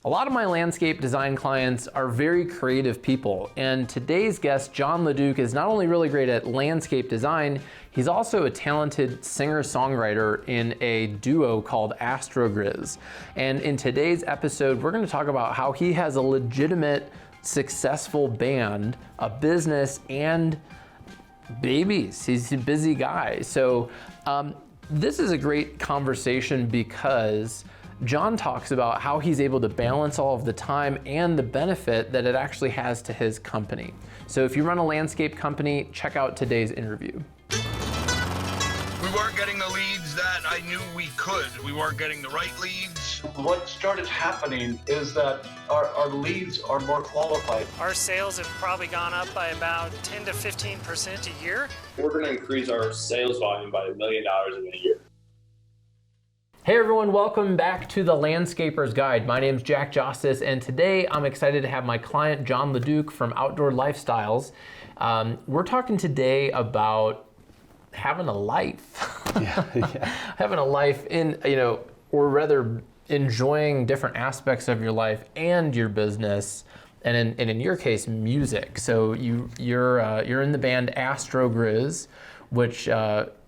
A lot of my landscape design clients are very creative people, and today's guest, Jon LeDuc, is not only really great at landscape design, he's also a talented singer-songwriter in a duo called AztroGrizz. And in today's episode, we're going to talk about how he has a legitimate, successful band, a business, and babies. He's a busy guy. So this is a great conversation because Jon talks about how he's able to balance all of the time and the benefit that it actually has to his company. So if you run a landscape company, check out today's interview. We weren't getting the leads that I knew we could. We weren't getting the right leads. What started happening is that our leads are more qualified. Our sales have probably gone up by about 10 to 15% a year. We're going to increase our sales volume by $1 million in a year. Hey everyone, welcome back to the Landscaper's Guide. My name's Jack Jostes, and today I'm excited to have my client Jon LeDuc from Outdoor Lifestyles. We're talking today about having a life. Having a life in, or rather enjoying different aspects of your life and your business, and in your case, music. So you're in the band AztroGrizz, which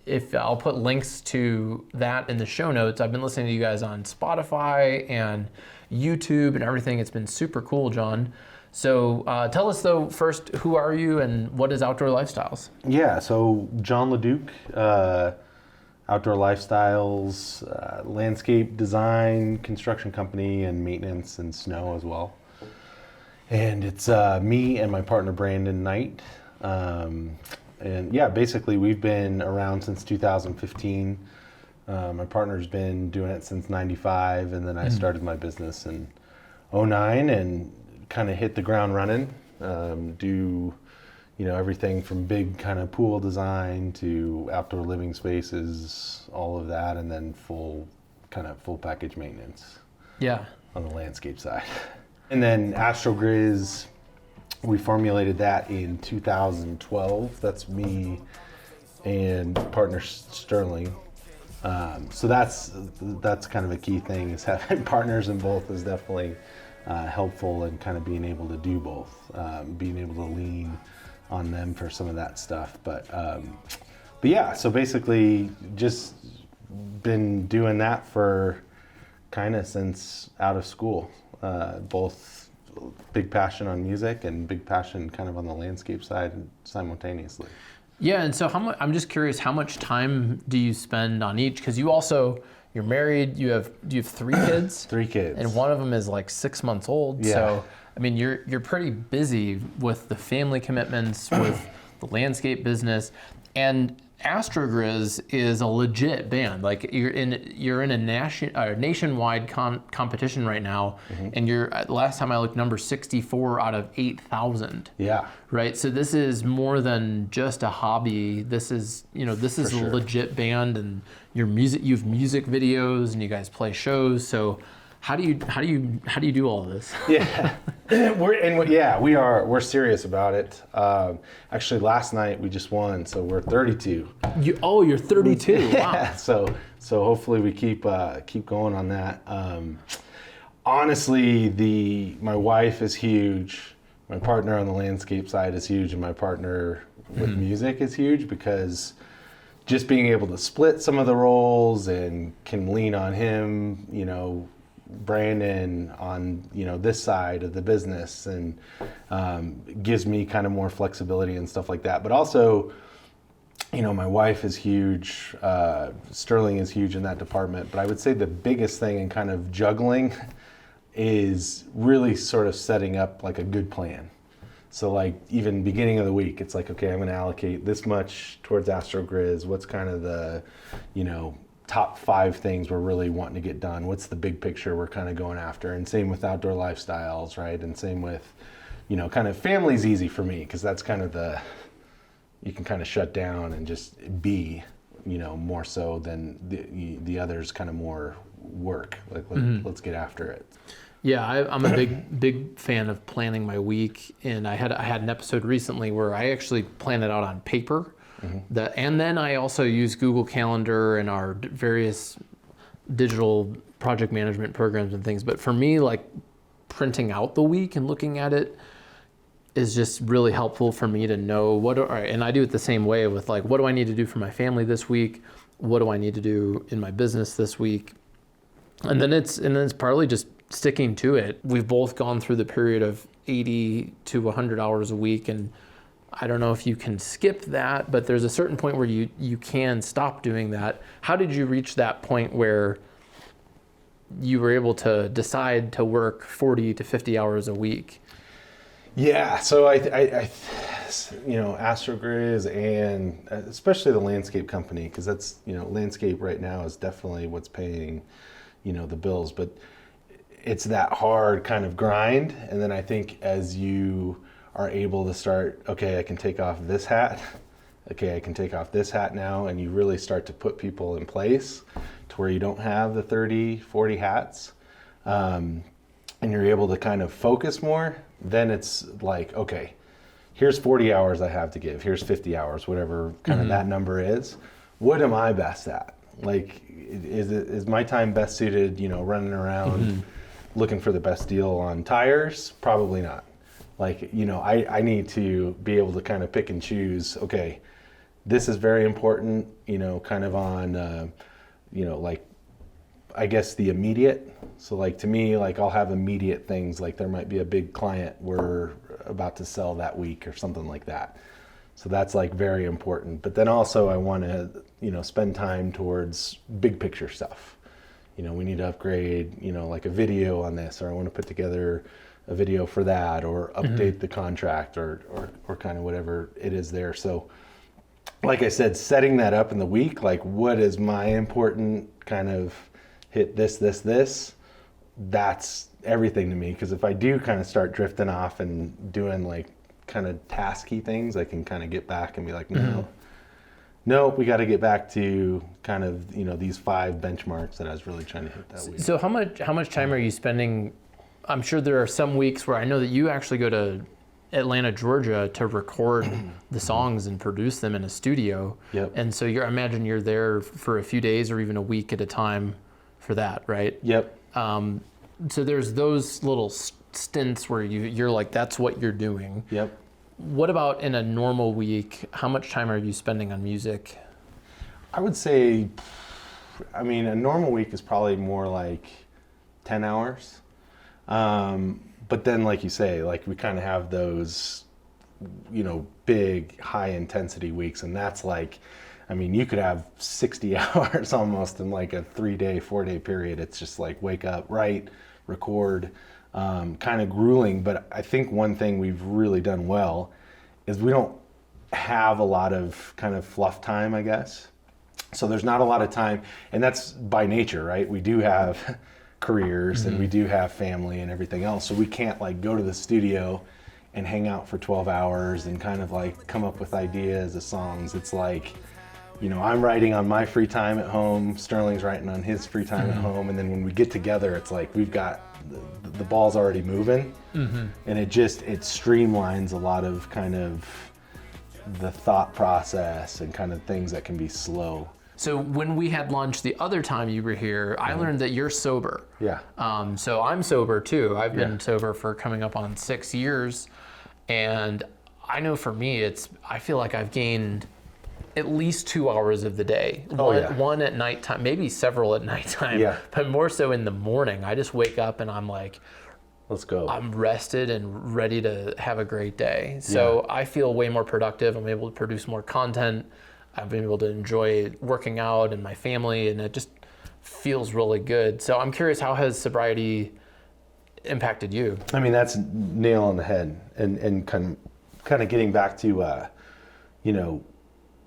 if I'll put links to that in the show notes. I've been listening to you guys on Spotify and YouTube and everything. It's been super cool, Jon. So tell us though, first, who are you and what is Outdoor Lifestyles? Yeah, so Jon LeDuc, Outdoor Lifestyles, landscape design, construction company, and maintenance and snow as well. And it's me and my partner Brandon Knight. And yeah, basically we've been around since 2015. My partner's been doing it since 95, and then I started my business in 09 and kind of hit the ground running. Do everything from big kind of pool design to outdoor living spaces, all of that, and then full package maintenance. Yeah. On the landscape side. And then AztroGrizz, we formulated that in 2012. That's me and partner Sterling. So that's kind of a key thing, is having partners in both is definitely helpful, and kind of being able to do both, being able to lean on them for some of that stuff. But yeah, so basically just been doing that for kind of since out of school, both big passion on music and big passion kind of on the landscape side simultaneously. Yeah, and so I'm just curious, how much time do you spend on each? Because you're married, do you have 3 kids? 3 kids. And one of them is like 6 months old. Yeah. So, I mean, you're pretty busy with the family commitments, with the landscape business, and AztroGrizz is a legit band. Like you're in a nationwide competition right now, and you're, last time I looked, number 64 out of 8,000. Yeah. Right. So this is more than just a hobby. This is a legit band, and you have music videos, and you guys play shows. So how do you do all of this? Yeah. We're serious about it. Actually, last night we just won, so we're 32. You're 32. Wow. Yeah, so hopefully we keep going on that. Honestly, my wife is huge. My partner on the landscape side is huge, and my partner with music is huge, because just being able to split some of the roles and can lean on him, Brandon on this side of the business, and gives me kind of more flexibility and stuff like that. But also, my wife is huge, Sterling is huge in that department, but I would say the biggest thing in kind of juggling is really sort of setting up like a good plan. So like even beginning of the week, it's like, okay, I'm going to allocate this much towards AztroGrizz. What's kind of the top 5 things we're really wanting to get done? What's the big picture we're kind of going after? And same with Outdoor Lifestyles, right? And same with, kind of family's easy for me, because that's kind of you can kind of shut down and just be, more so than the others, kind of more work. Like let's get after it. Yeah, I'm a big fan of planning my week, and I had an episode recently where I actually planned it out on paper. And then I also use Google Calendar and our various digital project management programs and things. But for me, like printing out the week and looking at it is just really helpful for me to know and I do it the same way with like, what do I need to do for my family this week? What do I need to do in my business this week? And then it's partly just sticking to it. We've both gone through the period of 80 to 100 hours a week, and I don't know if you can skip that, but there's a certain point where you can stop doing that. How did you reach that point where you were able to decide to work 40 to 50 hours a week? Yeah, so I AztroGrizz and especially the landscape company, because that's, landscape right now is definitely what's paying, the bills, but it's that hard kind of grind. And then I think as you are able to start, okay, I can take off this hat, okay, I can take off this hat now, and you really start to put people in place to where you don't have the 30, 40 hats, and you're able to kind of focus more, then it's like, okay, here's 40 hours I have to give, here's 50 hours, whatever kind of that number is. What am I best at? Like, is my time best suited, running around looking for the best deal on tires? Probably not. Like, I need to be able to kind of pick and choose, okay, this is very important, kind of on, like, I guess the immediate. So like to me, like I'll have immediate things, like there might be a big client we're about to sell that week or something like that. So that's like very important. But then also I want to, spend time towards big picture stuff. We need to upgrade, like a video on this, or I want to put together a video for that, or update the contract, or kind of whatever it is there. So like I said, setting that up in the week, like what is my important kind of hit this, that's everything to me. Because if I do kind of start drifting off and doing like kind of tasky things, I can kind of get back and be like, no, we got to get back to kind of, these 5 benchmarks that I was really trying to hit that week. So how much time are you spending? I'm sure there are some weeks where I know that you actually go to Atlanta, Georgia to record the songs and produce them in a studio. Yep. And so I imagine you're there for a few days or even a week at a time for that, right? Yep. So there's those little stints where you're like, that's what you're doing. Yep. What about in a normal week? How much time are you spending on music? I would say, a normal week is probably more like 10 hours. But then like you say, like we kind of have those, big high intensity weeks, and that's like, you could have 60 hours almost in like a 3-day, 4-day period. It's just like wake up, write, record, kind of grueling. But I think one thing we've really done well is we don't have a lot of kind of fluff time, I guess. So there's not a lot of time, and that's by nature, right? We do have careers and we do have family and everything else. So we can't like go to the studio and hang out for 12 hours and kind of like come up with ideas of songs. It's like, I'm writing on my free time at home, Sterling's writing on his free time at home, and then when we get together, it's like we've got the ball's already moving, and it streamlines a lot of kind of the thought process and kind of things that can be slow. So when we had lunch the other time you were here, I learned that you're sober. Yeah. So I'm sober too. I've been sober for coming up on 6 years, and I know for me, I feel like I've gained at least 2 hours of the day. One at nighttime, maybe several at nighttime, but more so in the morning. I just wake up and I'm like, let's go. I'm rested and ready to have a great day. So I feel way more productive. I'm able to produce more content. I've been able to enjoy working out and my family, and it just feels really good. So I'm curious, how has sobriety impacted you? That's nail on the head, and kind of getting back to,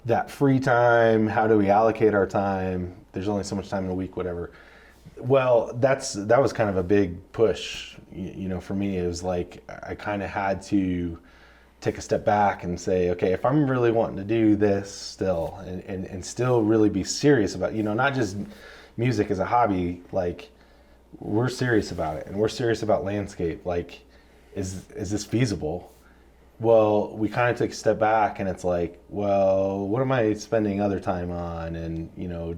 that free time. How do we allocate our time? There's only so much time in a week, whatever. Well, that was kind of a big push, for me. It was like I kind of had to take a step back and say, okay, if I'm really wanting to do this still and still really be serious about, not just music as a hobby, like we're serious about it and we're serious about landscape. Like, is this feasible? Well, we kind of took a step back and it's like, well, what am I spending other time on? And,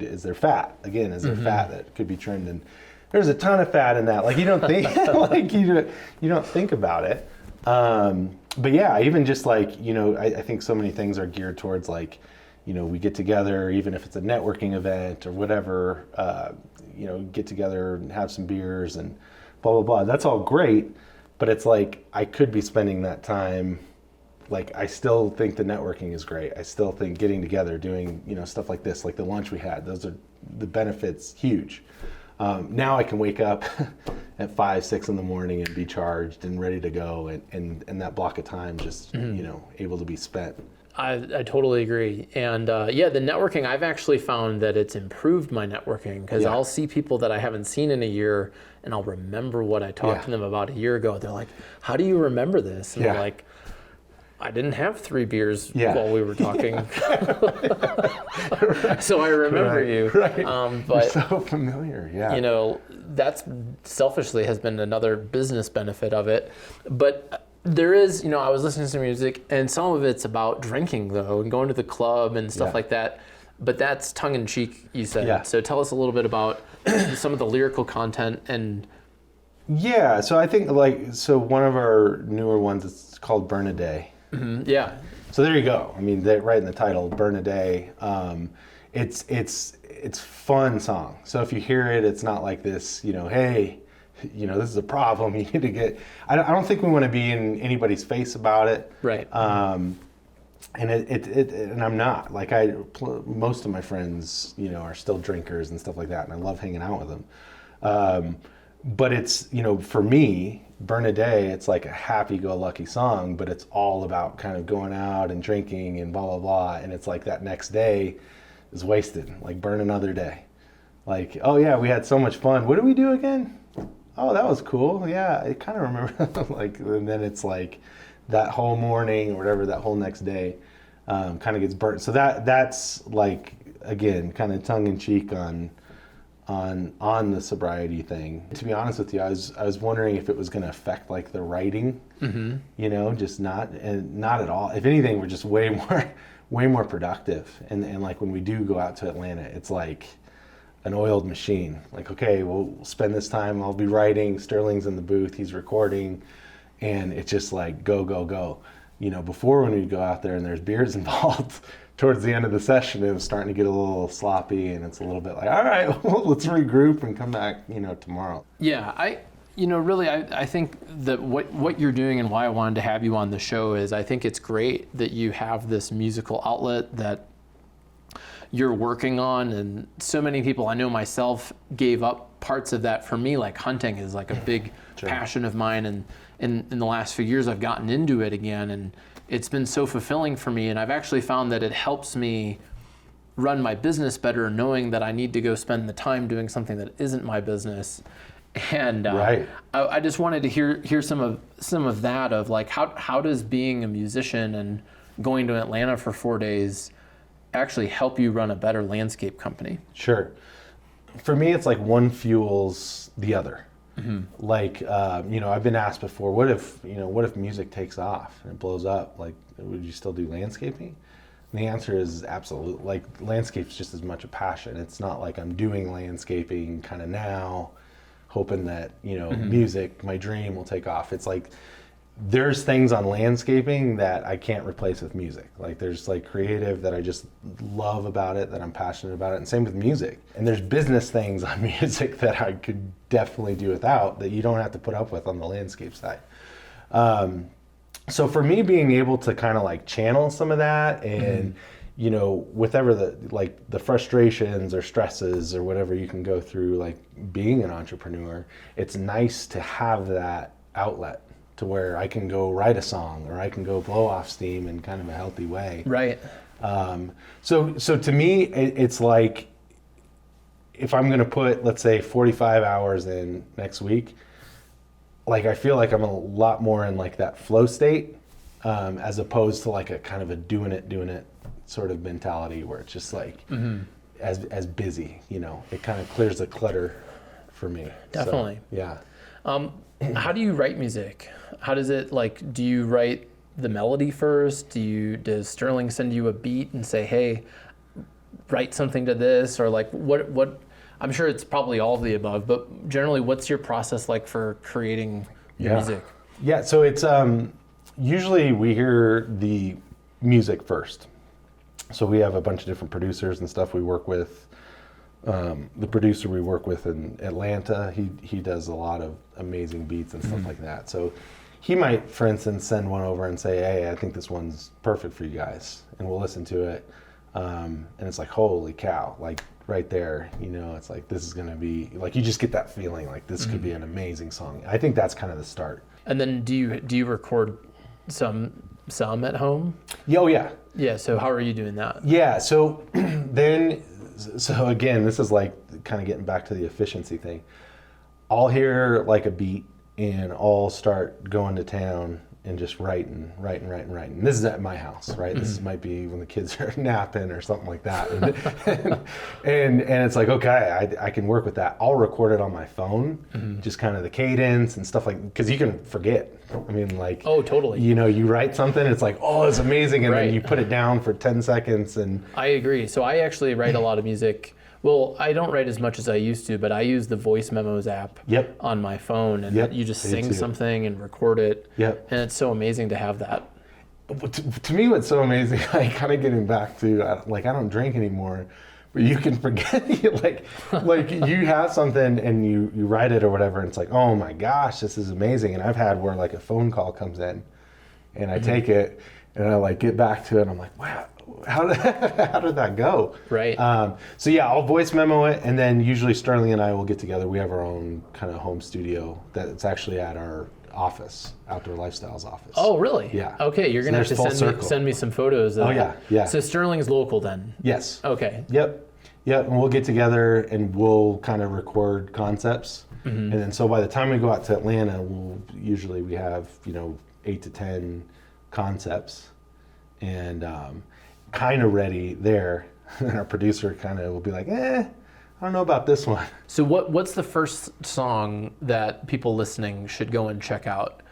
is there fat? Again, is there fat that could be trimmed? And there's a ton of fat in that. Like you don't think, like you don't think about it. But yeah, even just like, you know, I think so many things are geared towards like, you know, we get together, even if it's a networking event or whatever, you know, get together and have some beers and blah, blah, blah. That's all great. But it's like, I could be spending that time, like, I still think the networking is great. I still think getting together, doing, you know, stuff like this, like the lunch we had, those are the benefits huge. Now I can wake up at 5, 6 in the morning and be charged and ready to go. And that block of time just, you know, able to be spent. I totally agree. And yeah, the networking, I've actually found that it's improved my networking because I'll see people that I haven't seen in a year and I'll remember what I talked to them about a year ago. They're like, how do you remember this? And I'm like, I didn't have 3 beers while we were talking. So I remember you. Right. But you're so familiar, you know, that's selfishly has been another business benefit of it. But there is, you know, I was listening to music and some of it's about drinking though and going to the club and stuff like that. But that's tongue in cheek, you said. Yeah. So tell us a little bit about some of the lyrical content and. Yeah, so I think like, so one of our newer ones is called Burn a Day. Mm-hmm. Yeah. So there you go. I mean, right in the title, Burn a Day. It's fun song. So if you hear it, it's not like this, you know, hey, you know, this is a problem. You need to get. I don't think we want to be in anybody's face about it. Right. And and I'm not like most of my friends, you know, are still drinkers and stuff like that, and I love hanging out with them. But it's, you know, for me, Burn a Day, it's like a happy-go-lucky song, but it's all about kind of going out and drinking and blah, blah, blah. And it's like that next day is wasted, like burn another day. Like, oh yeah, we had so much fun. What did we do again? Oh, that was cool. Yeah, I kind of remember. Like, and then it's like that whole morning or whatever, that whole next day kind of gets burnt. So that's like, again, kind of tongue-in-cheek on the sobriety thing. To be honest with you, I was wondering if it was going to affect like the writing, you know, just not at all. If anything, we're just way more productive. And like when we do go out to Atlanta, it's like an oiled machine. Like, okay, we'll spend this time, I'll be writing, Sterling's in the booth, he's recording, and it's just like go, go, go. You know, before when we'd go out there and there's beers involved, towards the end of the session, it was starting to get a little sloppy, and it's a little bit like, all right, well, let's regroup and come back, you know, tomorrow. Yeah, I think that what you're doing and why I wanted to have you on the show is I think it's great that you have this musical outlet that you're working on, and so many people, I know myself, gave up parts of that. For me, like hunting is like a big passion of mine, and in the last few years I've gotten into it again, and it's been so fulfilling for me, and I've actually found that it helps me run my business better, knowing that I need to go spend the time doing something that isn't my business. And I just wanted to hear some of that, of like how does being a musician and going to Atlanta for 4 days actually help you run a better landscape company? Sure. For me, it's like one fuels the other. Mm-hmm. Like, you know, I've been asked before, what if music takes off and it blows up? Like, would you still do landscaping? And the answer is absolutely. Like, landscape's just as much a passion. It's not like I'm doing landscaping kind of now, hoping that, you know, music, my dream, will take off. It's like, there's things on landscaping that I can't replace with music. Like there's like creative that I just love about it, that I'm passionate about it, and same with music. And there's business things on music that I could definitely do without, that you don't have to put up with on the landscape side. So for me, being able to kind of like channel some of that and, you know, whatever the frustrations or stresses or whatever you can go through, like being an entrepreneur, it's nice to have that outlet to where I can go write a song or I can go blow off steam in kind of a healthy way. Right. So to me, it's like, if I'm going to put, let's say 45 hours in next week, like I feel like I'm a lot more in like that flow state, as opposed to like a kind of a doing it sort of mentality where it's just like as busy, you know, it kind of clears the clutter for me. Definitely. So, yeah. How do you write music? How does it, like, do you write the melody first? Does Sterling send you a beat and say, hey, write something to this? Or like, what I'm sure it's probably all of the above, but generally, what's your process like for creating music? Yeah, so it's usually we hear the music first. So we have a bunch of different producers and stuff we work with. The producer we work with in Atlanta, he does a lot of amazing beats and stuff like that. So he might, for instance, send one over and say, hey, I think this one's perfect for you guys. And we'll listen to it. And it's like, holy cow, like right there, you know, it's like, this is going to be, like, you just get that feeling like this could be an amazing song. I think that's kind of the start. And then do you record some at home? Oh, yeah. Yeah, so how are you doing that? Yeah, so so again, this is like kind of getting back to the efficiency thing. I'll hear like a beat and I'll start going to town and just writing. This is at my house, right? This might be when the kids are napping or something like that. And it's like, okay, I can work with that. I'll record it on my phone, just kind of the cadence and stuff like, because you can forget. I mean, like, oh, totally. You know, you write something, it's like, oh, it's amazing. And then you put it down for 10 seconds. And I agree. So I actually write a lot of music. Well, I don't write as much as I used to, but I use the Voice Memos app on my phone, and you just sing something and record it. And it's so amazing to have that. To me, what's so amazing, like kind of getting back to, like, I don't drink anymore, but you can forget, like you have something and you write it or whatever, and it's like, oh my gosh, this is amazing. And I've had where like a phone call comes in, and I take it and I like get back to it, and I'm like, wow. How did that go? Right. So yeah, I'll voice memo it, and then usually Sterling and I will get together. We have our own kind of home studio that's actually at our office, Outdoor Lifestyles office. Oh, really? Yeah. Okay, you're gonna have to send me some photos. Oh yeah. So Sterling's local then? Yes. Okay. Yep. And we'll get together and we'll kind of record concepts, and then so by the time we go out to Atlanta, we have 8 to 10 concepts, and kind of ready there, and our producer kind of will be like, I don't know about this one. So what's the first song that people listening should go and check out?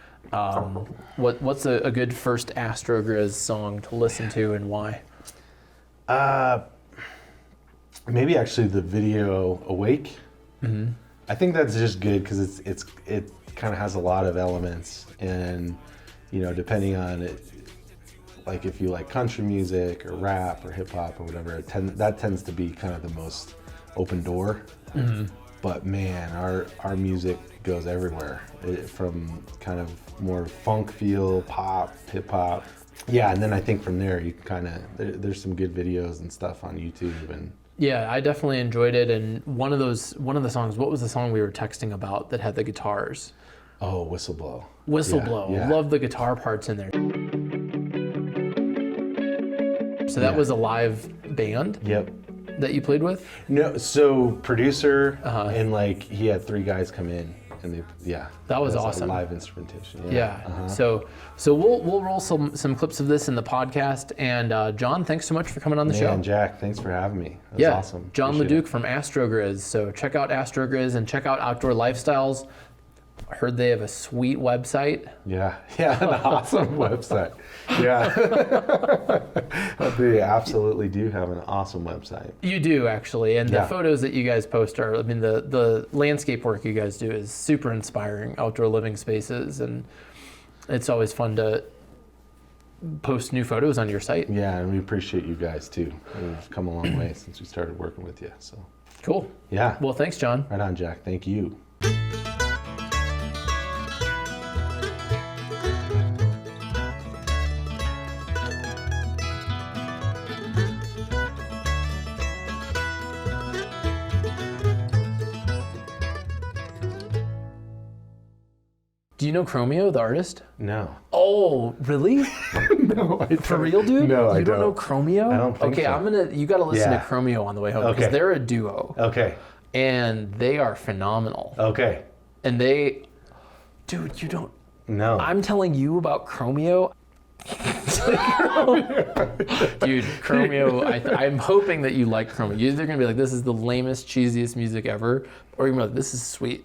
What's a good first AztroGrizz song to listen to, and why? Maybe actually the video Awake. I think that's just good because it kind of has a lot of elements, and depending on it, like if you like country music or rap or hip hop or whatever, that tends to be kind of the most open door. But man, our music goes everywhere, from kind of more funk feel, pop, hip hop. Yeah, and then I think from there you can kind of there's some good videos and stuff on YouTube. And yeah, I definitely enjoyed it. And one of the songs, what was the song we were texting about that had the guitars? Oh, Whistleblow. Yeah. Love the guitar parts in there. So that was a live band? Yep. That you played with? No, so producer, and like he had 3 guys come in, and that was awesome. Live instrumentation. So we'll roll some clips of this in the podcast. And Jon, thanks so much for coming on the show. Jack, thanks for having me. That was awesome. Jon LeDuc from AztroGrizz. So check out AztroGrizz and check out Outdoor Lifestyles. I heard they have a sweet website. Yeah, an awesome website. Yeah, they absolutely do have an awesome website. You do, actually, and the photos that you guys post are, I mean, the landscape work you guys do is super inspiring, outdoor living spaces, and it's always fun to post new photos on your site. Yeah, and we appreciate you guys too. We've come a long way since we started working with you, so. Cool. Yeah. Well, thanks, Jon. Right on, Jack. Thank you. Do you know Chromeo, the artist? No. Oh, really? No, I don't. For real, dude? No, I don't. You don't know Chromeo? I don't think so. You got to listen to Chromeo on the way home, because they're a duo. Okay. And they are phenomenal. Okay. And dude, you don't. No. I'm telling you about Chromeo. Dude, Chromeo, I'm hoping that you like Chromeo. You're either going to be like, this is the lamest, cheesiest music ever, or you're going to be like, this is sweet.